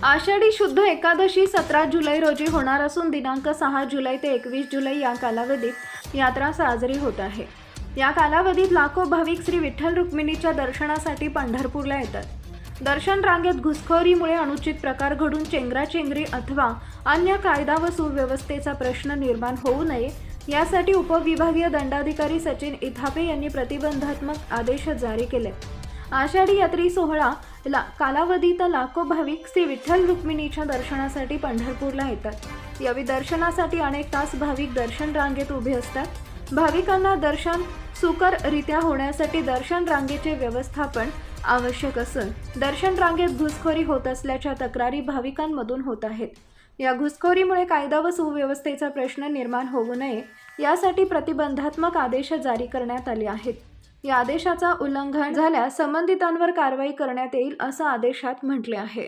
आषाढी शुद्ध एकादशी 17 जुलै रोजी होणार असून दिनांक 6 जुलै ते 21 जुलै या कालावधीत यात्रा साजरी होत आहे। या कालावधीत लाखो भाविक श्री विठ्ठल रुक्मिणीच्या दर्शनासाठी पंढरपूरला येतात। दर्शन रांगेत घुसखोरीमुळे अनुचित प्रकार घडून चेंगराचेंगरी अथवा अन्य कायदा व सुव्यवस्थेचा प्रश्न निर्माण होऊ नये यासाठी उपविभागीय दंडाधिकारी सचिन इथापे यांनी प्रतिबंधात्मक आदेश जारी केले। आषाढी यात्री सोहळा कालावधीत लाखो भाविक श्री विठ्ठल रुक्मिणीच्या दर्शनासाठी पंढरपूरला येतात। यावेळी दर्शनासाठी अनेक तास भाविक दर्शन रांगेत उभे असतात। भाविकांना दर्शन सुकररित्या होण्यासाठी दर्शन रांगेचे व्यवस्थापन आवश्यक असून दर्शन रांगेत घुसखोरी होत असल्याच्या तक्रारी भाविकांमधून होत आहेत। या घुसखोरीमुळे कायदा व सुव्यवस्थेचा प्रश्न निर्माण होऊ नये यासाठी प्रतिबंधात्मक आदेश जारी करण्यात आले आहेत। या आदेशाचा उल्लंघन झाल्यास संबंधितांवर कारवाई करण्यात येईल असं आदेशात म्हटले आहे।